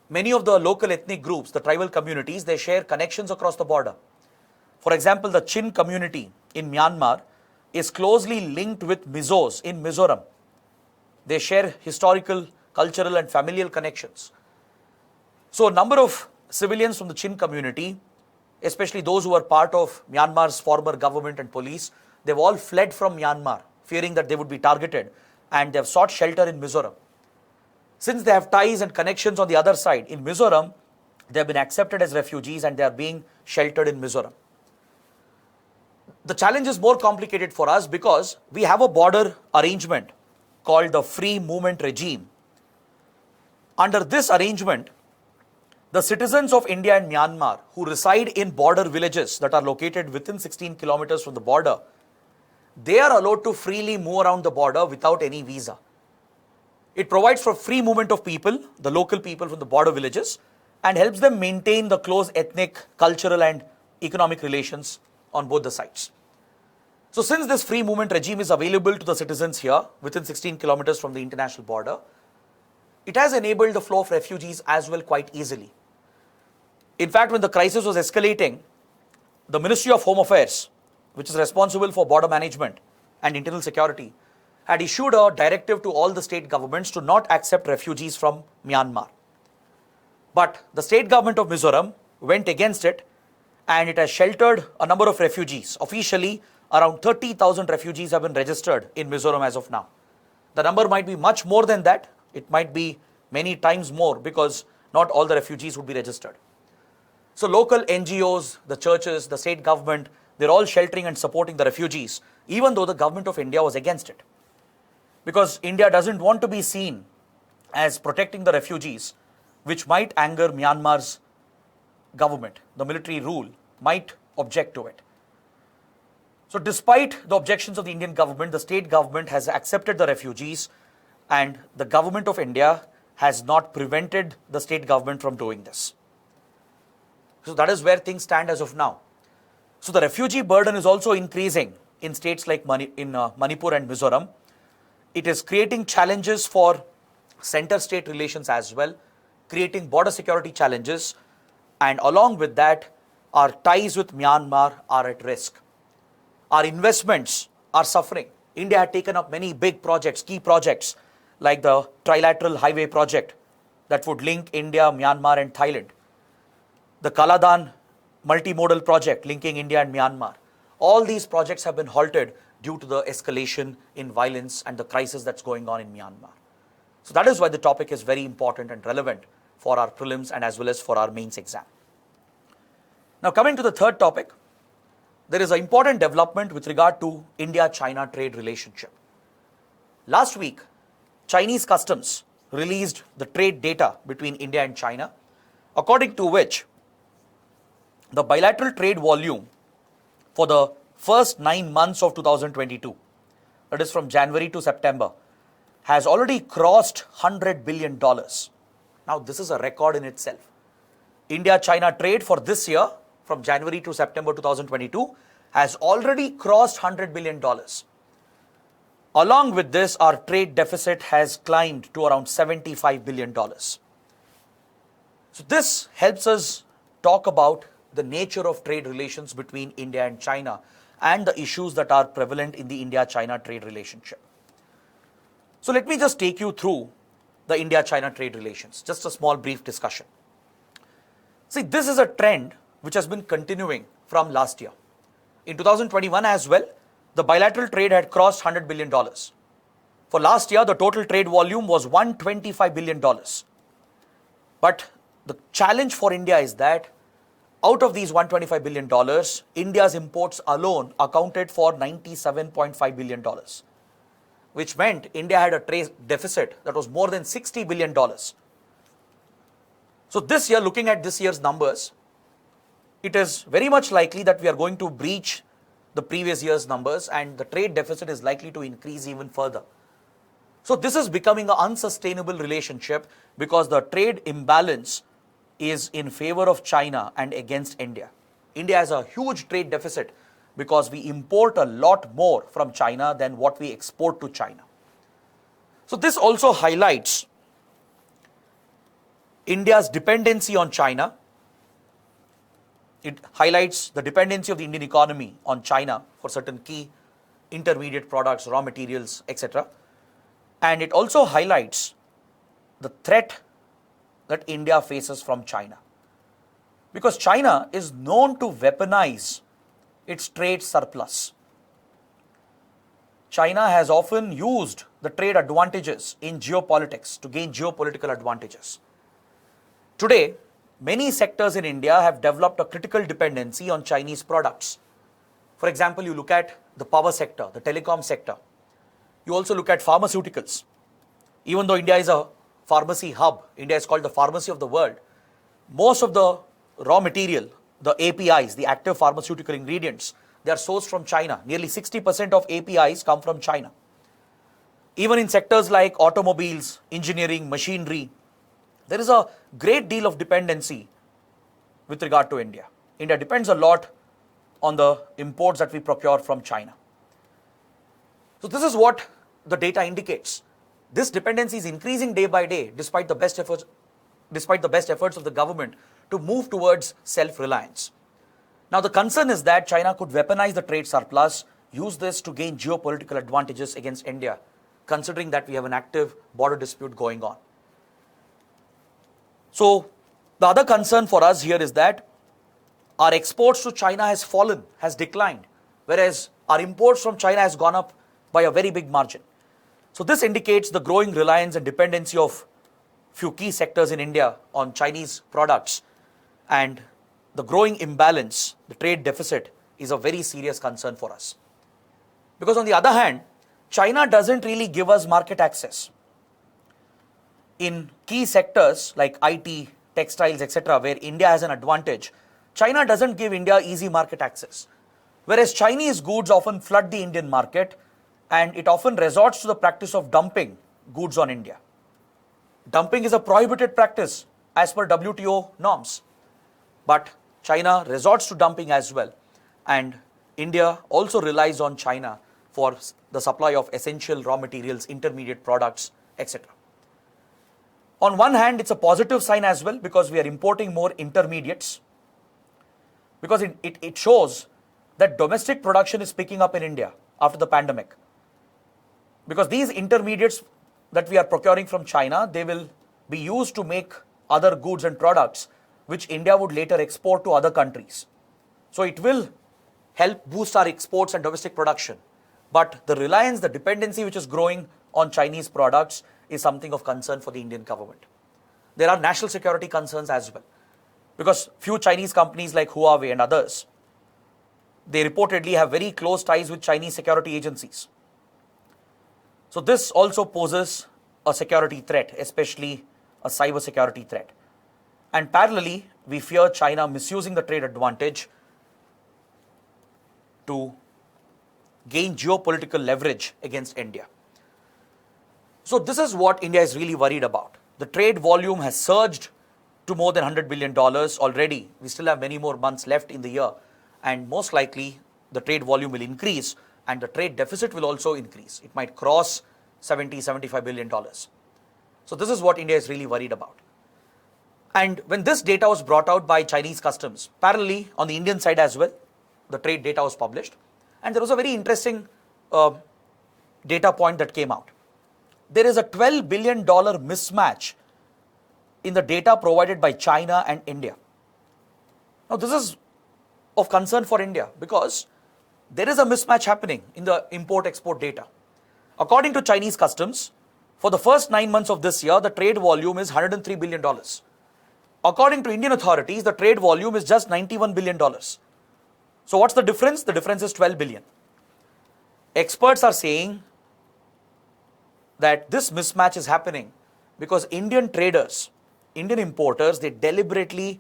Many of the local ethnic groups, the tribal communities, they share connections across the border. For example, the Chin community in Myanmar is closely linked with Mizos in Mizoram. They share historical, cultural and familial connections. So a number of civilians from the Chin community, especially those who are part of Myanmar's former government and police, they've all fled from Myanmar, fearing that they would be targeted, and they've sought shelter in Mizoram. Since they have ties and connections on the other side, in Mizoram, they have been accepted as refugees and they are being sheltered in Mizoram. The challenge is more complicated for us because we have a border arrangement called the Free Movement Regime. Under this arrangement, the citizens of India and Myanmar who reside in border villages that are located within 16 kilometers from the border, they are allowed to freely move around the border without any visa. It provides for free movement of people, the local people from the border villages, and helps them maintain the close ethnic, cultural and economic relations on both the sides. So since this free movement regime is available to the citizens here within 16 kilometers from the international border, it has enabled the flow of refugees as well quite easily. In fact, when the crisis was escalating, the Ministry of Home Affairs, which is responsible for border management and internal security, had issued a directive to all the state governments to not accept refugees from Myanmar. But the state government of Mizoram went against it, and it has sheltered a number of refugees. Officially, around 30,000 refugees have been registered in Mizoram as of now. The number might be much more than that. It might be many times more because not all the refugees would be registered. So local NGOs, the churches, the state government, they're all sheltering and supporting the refugees, even though the government of India was against it. Because India doesn't want to be seen as protecting the refugees, which might anger Myanmar's government. The military rule might object to it. So despite the objections of the Indian government, the state government has accepted the refugees, and the government of India has not prevented the state government from doing this. So that is where things stand as of now. So the refugee burden is also increasing in states like Manipur and Mizoram. It is creating challenges for center-state relations as well, creating border security challenges, and along with that, our ties with Myanmar are at risk. Our investments are suffering. India had taken up many big projects, key projects, like the trilateral highway project that would link India, Myanmar and Thailand. The Kaladan multimodal project linking India and Myanmar. All these projects have been halted due to the escalation in violence and the crisis that's going on in Myanmar. So that is why the topic is very important and relevant for our prelims and as well as for our mains exam. Now coming to the third topic, there is an important development with regard to India-China trade relationship. Last week, Chinese customs released the trade data between India and China, according to which the bilateral trade volume for the first 9 months of 2022, that is from January to September, has already crossed $100 billion. Now this is a record in itself. India-China trade for this year, from January to September 2022, has already crossed $100 billion. Along with this, our trade deficit has climbed to around $75 billion. So this helps us talk about the nature of trade relations between India and China and the issues that are prevalent in the India-China trade relationship. So let me just take you through the India-China trade relations, just a small brief discussion. See, this is a trend which has been continuing from last year. In 2021 as well, the bilateral trade had crossed $100 billion. For last year, the total trade volume was $125 billion. But the challenge for India is that out of these $125 billion, India's imports alone accounted for $97.5 billion, which meant India had a trade deficit that was more than $60 billion. So this year, looking at this year's numbers, it is very much likely that we are going to breach the previous year's numbers and the trade deficit is likely to increase even further. So this is becoming an unsustainable relationship because the trade imbalance is in favor of China and against India. India has a huge trade deficit because we import a lot more from China than what we export to China. So this also highlights India's dependency on China. It highlights the dependency of the Indian economy on China for certain key intermediate products, raw materials, etc. And it also highlights the threat that India faces from China. Because China is known to weaponize its trade surplus. China has often used the trade advantages in geopolitics to gain geopolitical advantages. Today, many sectors in India have developed a critical dependency on Chinese products. For example, you look at the power sector, the telecom sector. You also look at pharmaceuticals. Even though India is a pharmacy hub, India is called the pharmacy of the world, most of the raw material, the APIs, the active pharmaceutical ingredients, they are sourced from China. Nearly 60% of APIs come from China. Even in sectors like automobiles, engineering, machinery, there is a great deal of dependency with regard to India. India depends a lot on the imports that we procure from China. So this is what the data indicates. This dependency is increasing day by day despite the best efforts of the government to move towards self-reliance. Now the concern is that China could weaponize the trade surplus, use this to gain geopolitical advantages against India, considering that we have an active border dispute going on. So the other concern for us here is that our exports to China has fallen, has declined, whereas our imports from China has gone up by a very big margin. So this indicates the growing reliance and dependency of few key sectors in India on Chinese products, and the growing imbalance, the trade deficit, is a very serious concern for us. Because on the other hand, China doesn't really give us market access. In key sectors like IT, textiles, etc., where India has an advantage, China doesn't give India easy market access. Whereas Chinese goods often flood the Indian market, and it often resorts to the practice of dumping goods on India. Dumping is a prohibited practice as per WTO norms. But China resorts to dumping as well, and India also relies on China for the supply of essential raw materials, intermediate products, etc. On one hand, it's a positive sign as well because we are importing more intermediates, because it shows that domestic production is picking up in India after the pandemic. Because these intermediates that we are procuring from China, they will be used to make other goods and products which India would later export to other countries. So it will help boost our exports and domestic production. But the reliance, the dependency which is growing on Chinese products is something of concern for the Indian government. There are national security concerns as well, because few Chinese companies like Huawei and others, they reportedly have very close ties with Chinese security agencies. So this also poses a security threat, especially a cyber security threat. And parallelly, we fear China misusing the trade advantage to gain geopolitical leverage against India. So this is what India is really worried about. The trade volume has surged to more than $100 billion already. We still have many more months left in the year, and most likely the trade volume will increase and the trade deficit will also increase. It might cross $75 billion. So this is what India is really worried about. And when this data was brought out by Chinese customs, parallelly on the Indian side as well, the trade data was published. And there was a very interesting data point that came out. There is a $12 billion mismatch in the data provided by China and India. Now this is of concern for India because there is a mismatch happening in the import-export data. According to Chinese customs, for the first 9 months of this year, the trade volume is $103 billion. According to Indian authorities, the trade volume is just $91 billion. So what's the difference? The difference is 12 billion. Experts are saying that this mismatch is happening because Indian traders, Indian importers, they deliberately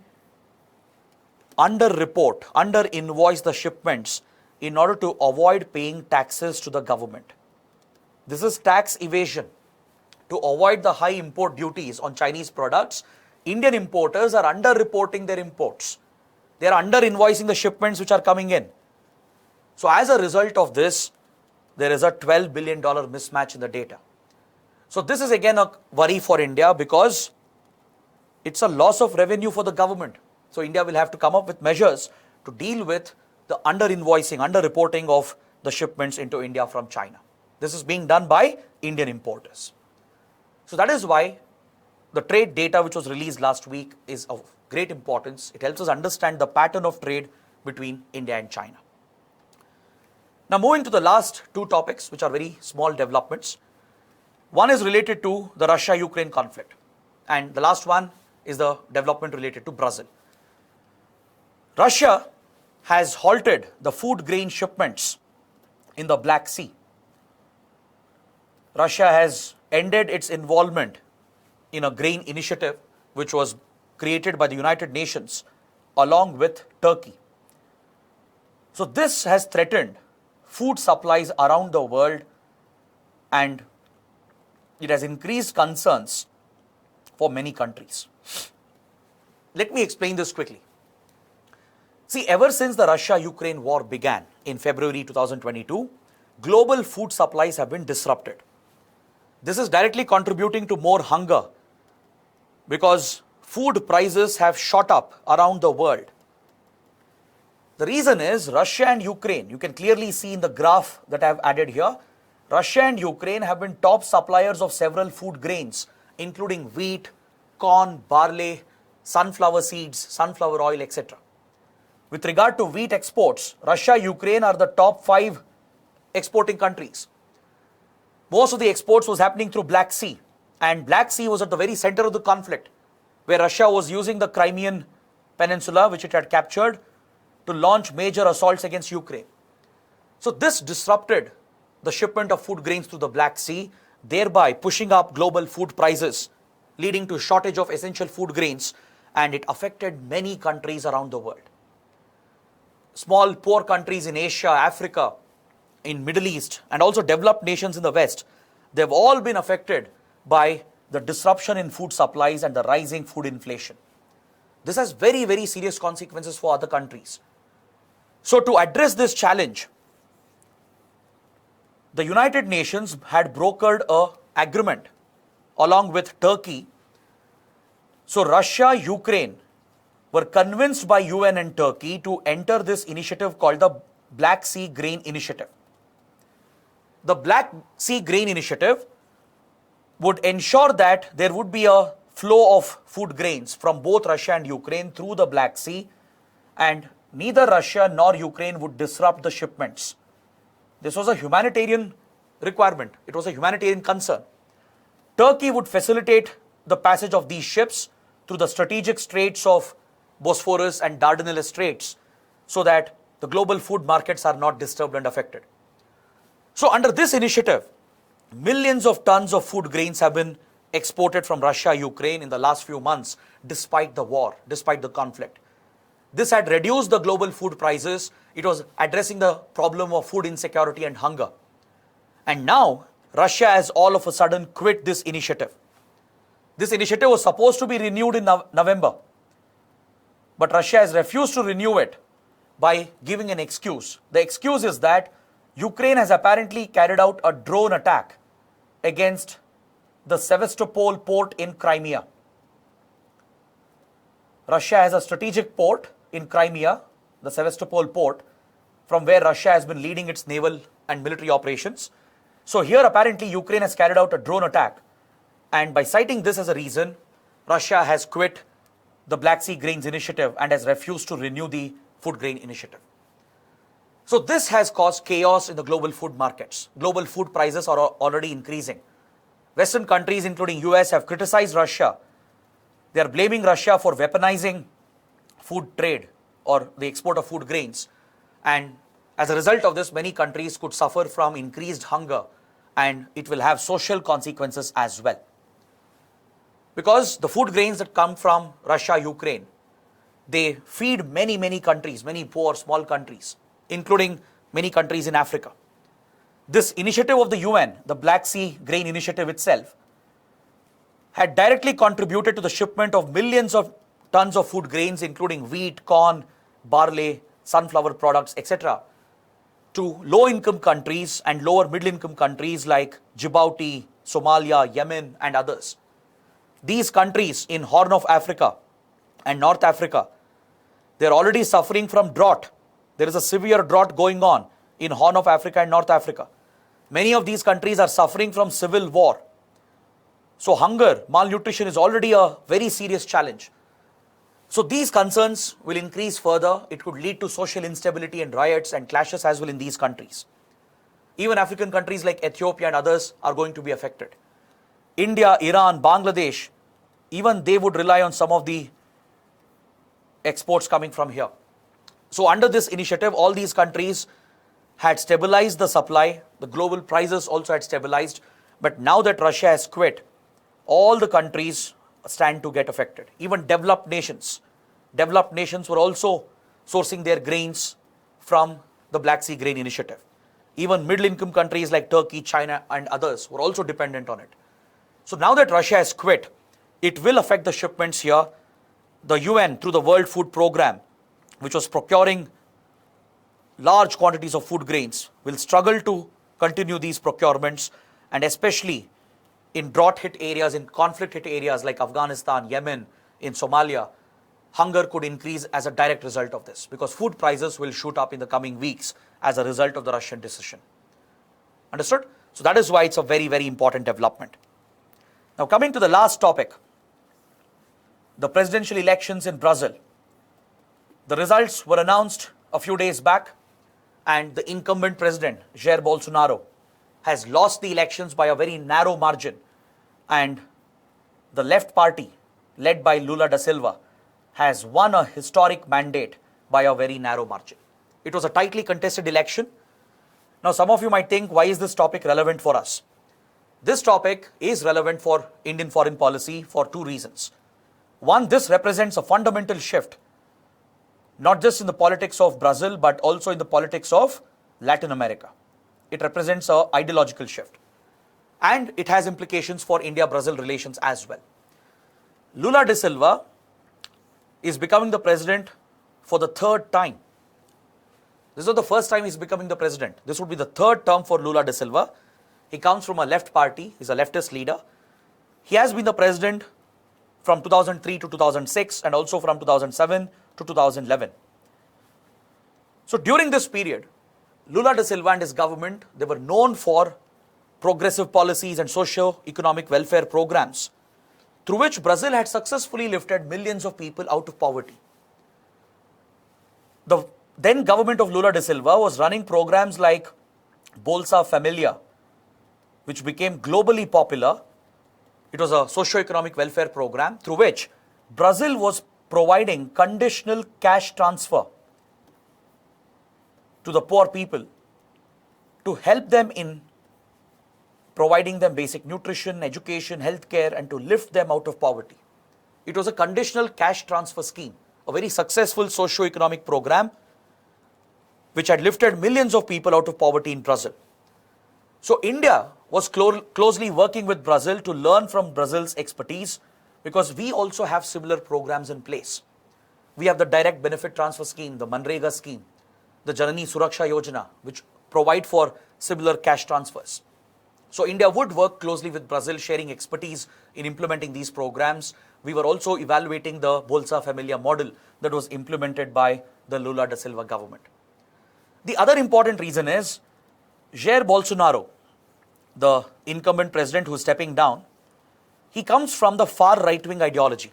under-report, under-invoice the shipments in order to avoid paying taxes to the government. This is tax evasion. To avoid the high import duties on Chinese products, Indian importers are under-reporting their imports. They are under-invoicing the shipments which are coming in. So as a result of this, there is a $12 billion mismatch in the data. So this is again a worry for India because it's a loss of revenue for the government. So India will have to come up with measures to deal with the under-invoicing, under-reporting of the shipments into India from China. This is being done by Indian importers. So that is why the trade data which was released last week is of great importance. It helps us understand the pattern of trade between India and China. Now moving to the last two topics, which are very small developments. One is related to the Russia-Ukraine conflict, and the last one is the development related to Brazil. Russia has halted the food grain shipments in the Black Sea. Russia has ended its involvement in a grain initiative which was created by the United Nations along with Turkey. So this has threatened food supplies around the world, and it has increased concerns for many countries. Let me explain this quickly. See, ever since the Russia-Ukraine war began in February 2022, global food supplies have been disrupted. This is directly contributing to more hunger because food prices have shot up around the world. The reason is Russia and Ukraine. You can clearly see in the graph that I have added here, Russia and Ukraine have been top suppliers of several food grains, including wheat, corn, barley, sunflower seeds, sunflower oil, etc. With regard to wheat exports, Russia, Ukraine are the top 5 exporting countries. Most of the exports was happening through Black Sea, and Black Sea was at the very center of the conflict, where Russia was using the Crimean peninsula, which it had captured, to launch major assaults against Ukraine. So this disrupted the shipment of food grains through the Black Sea, thereby pushing up global food prices, leading to shortage of essential food grains, and it affected many countries around the world. Small, poor countries in Asia, Africa, in Middle East, and also developed nations in the West, they've all been affected by the disruption in food supplies and the rising food inflation. This has very, very serious consequences for other countries. So to address this challenge, the United Nations had brokered an agreement along with Turkey. So Russia, Ukraine were convinced by UN and Turkey to enter this initiative called the Black Sea Grain Initiative. The Black Sea Grain Initiative would ensure that there would be a flow of food grains from both Russia and Ukraine through the Black Sea, and neither Russia nor Ukraine would disrupt the shipments. This was a humanitarian requirement. It was a humanitarian concern. Turkey would facilitate the passage of these ships through the strategic straits of Bosphorus and Dardanelles Straits so that the global food markets are not disturbed and affected. So under this initiative, millions of tons of food grains have been exported from Russia, Ukraine in the last few months, despite the war, despite the conflict. This had reduced the global food prices. It was addressing the problem of food insecurity and hunger. And now, Russia has all of a sudden quit this initiative. This initiative was supposed to be renewed in November. But Russia has refused to renew it by giving an excuse. The excuse is that Ukraine has apparently carried out a drone attack against the Sevastopol port in Crimea. Russia has a strategic port in Crimea, the Sevastopol port, from where Russia has been leading its naval and military operations. So here apparently Ukraine has carried out a drone attack, and by citing this as a reason, Russia has quit the Black Sea Grains Initiative and has refused to renew the Food Grain Initiative. So this has caused chaos in the global food markets. Global food prices are already increasing. Western countries, including US, have criticized Russia. They are blaming Russia for weaponizing food trade or the export of food grains. And as a result of this, many countries could suffer from increased hunger, and it will have social consequences as well. Because the food grains that come from Russia, Ukraine, they feed many countries, many poor, small countries, including many countries in Africa. This initiative of the UN, the Black Sea Grain Initiative itself, had directly contributed to the shipment of millions of tons of food grains, including wheat, corn, barley, sunflower products, etc., to low-income countries and lower middle-income countries like Djibouti, Somalia, Yemen, and others. These countries in Horn of Africa and North Africa, they're already suffering from drought. There is a severe drought going on in Horn of Africa and North Africa. Many of these countries are suffering from civil war. So hunger, malnutrition is already a very serious challenge. So these concerns will increase further. It could lead to social instability and riots and clashes as well in these countries. Even African countries like Ethiopia and others are going to be affected. India, Iran, Bangladesh, even they would rely on some of the exports coming from here. So under this initiative, all these countries had stabilized the supply. The global prices also had stabilized. But now that Russia has quit, all the countries stand to get affected. Even developed nations were also sourcing their grains from the Black Sea Grain Initiative. Even middle-income countries like Turkey, China, and others were also dependent on it. So now that Russia has quit, it will affect the shipments here. The UN, through the World Food Programme, which was procuring large quantities of food grains, will struggle to continue these procurements, and especially in drought-hit areas, in conflict-hit areas like Afghanistan, Yemen, in Somalia, hunger could increase as a direct result of this, because food prices will shoot up in the coming weeks as a result of the Russian decision. Understood? So that is why it's a very, very important development. Now coming to the last topic, the presidential elections in Brazil. The results were announced a few days back, and the incumbent president, Jair Bolsonaro, has lost the elections by a very narrow margin, and the left party, led by Lula da Silva, has won a historic mandate by a very narrow margin. It was a tightly contested election. Now, some of you might think, why is this topic relevant for us? This topic is relevant for Indian foreign policy for two reasons. One, this represents a fundamental shift, not just in the politics of Brazil, but also in the politics of Latin America. It represents an ideological shift. And it has implications for India-Brazil relations as well. Lula da Silva is becoming the president for the third time. This is not the first time he's becoming the president. This would be the third term for Lula da Silva. He comes from a left party. He's a leftist leader. He has been the president from 2003 to 2006 and also from 2007 to 2011. So during this period, Lula da Silva and his government, they were known for progressive policies and socio-economic welfare programs through which Brazil had successfully lifted millions of people out of poverty. The then government of Lula da Silva was running programs like Bolsa Familia, which became globally popular. It was a socio-economic welfare program through which Brazil was providing conditional cash transfer to the poor people to help them in providing them basic nutrition, education, healthcare, and to lift them out of poverty. It was a conditional cash transfer scheme, a very successful socio-economic program which had lifted millions of people out of poverty in Brazil. So India was closely working with Brazil to learn from Brazil's expertise because we also have similar programs in place. We have the direct benefit transfer scheme, the Manrega scheme, the Janani Suraksha Yojana, which provide for similar cash transfers. So India would work closely with Brazil, sharing expertise in implementing these programs. We were also evaluating the Bolsa Familia model that was implemented by the Lula da Silva government. The other important reason is Jair Bolsonaro, the incumbent president who is stepping down, he comes from the far right-wing ideology.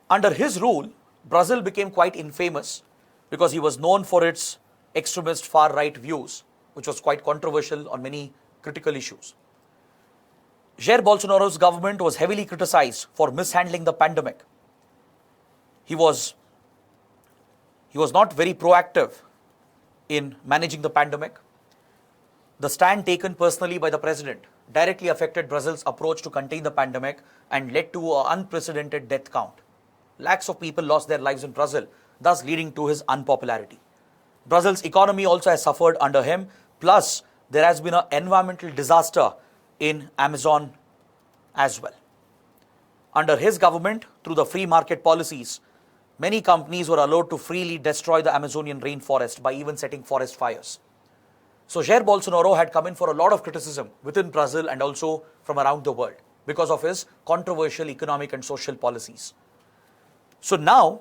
Under his rule, Brazil became quite infamous because he was known for its extremist far-right views, which was quite controversial on many critical issues. Jair Bolsonaro's government was heavily criticized for mishandling the pandemic. He was not very proactive in managing the pandemic. The stand taken personally by the president directly affected Brazil's approach to contain the pandemic and led to an unprecedented death count. Lakhs of people lost their lives in Brazil, thus leading to his unpopularity. Brazil's economy also has suffered under him, plus there has been an environmental disaster in Amazon as well. Under his government, through the free market policies, many companies were allowed to freely destroy the Amazonian rainforest by even setting forest fires. So Jair Bolsonaro had come in for a lot of criticism within Brazil and also from around the world because of his controversial economic and social policies. So now,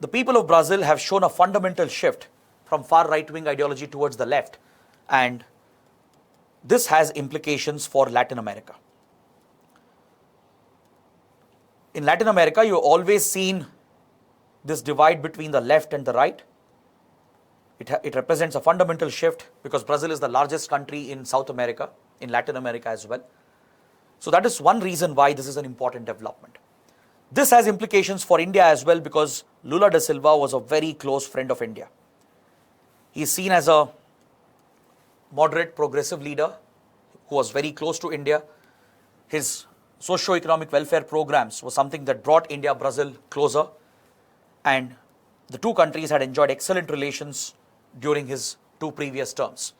the people of Brazil have shown a fundamental shift from far right-wing ideology towards the left, and this has implications for Latin America. In Latin America, you've always seen this divide between the left and the right. It represents a fundamental shift because Brazil is the largest country in South America, in Latin America as well. So that is one reason why this is an important development. This has implications for India as well because Lula da Silva was a very close friend of India. He is seen as a moderate progressive leader who was very close to India. His socio-economic welfare programs was something that brought India-Brazil closer, and the two countries had enjoyed excellent relations during his two previous terms.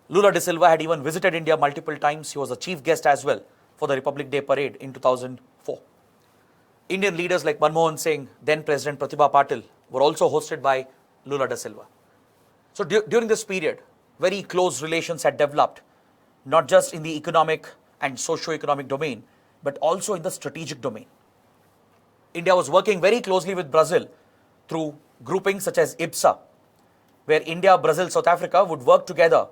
Lula da Silva had even visited India multiple times. He was a chief guest as well for the Republic Day parade in 2004. Indian leaders like Manmohan Singh, then President Pratibha Patil, were also hosted by Lula da Silva. So during this period, very close relations had developed, not just in the economic and socio-economic domain, but also in the strategic domain. India was working very closely with Brazil through groupings such as IBSA, where India, Brazil, South Africa would work together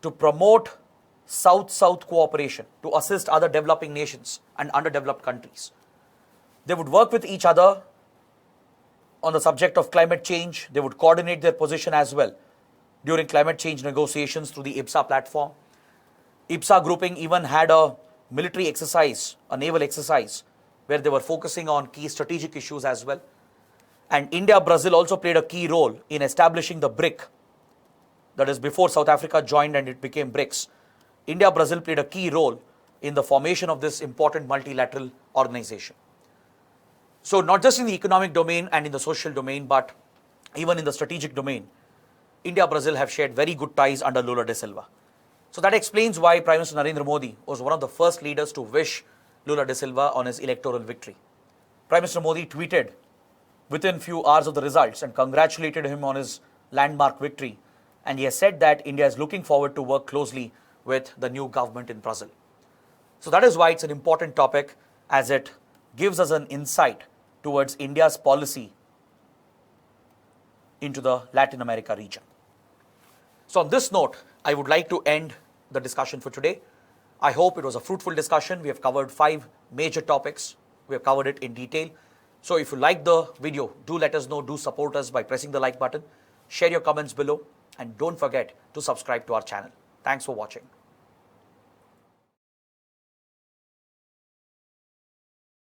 to promote South-South cooperation, to assist other developing nations and underdeveloped countries. They would work with each other on the subject of climate change. They would coordinate their position as well during climate change negotiations through the IBSA platform. IBSA grouping even had a military exercise, a naval exercise, where they were focusing on key strategic issues as well. And India-Brazil also played a key role in establishing the BRIC. That is, before South Africa joined and it became BRICS. India-Brazil played a key role in the formation of this important multilateral organization. So not just in the economic domain and in the social domain, but even in the strategic domain, India-Brazil have shared very good ties under Lula da Silva. So that explains why Prime Minister Narendra Modi was one of the first leaders to wish Lula da Silva on his electoral victory. Prime Minister Modi tweeted within few hours of the results and congratulated him on his landmark victory. And he has said that India is looking forward to work closely with the new government in Brazil. So that is why it's an important topic, as it gives us an insight towards India's policy into the Latin America region. So on this note, I would like to end the discussion for today. I hope it was a fruitful discussion. We have covered 5 major topics. We have covered it in detail. So if you like the video, do let us know, do support us by pressing the like button, share your comments below, and don't forget to subscribe to our channel. Thanks for watching.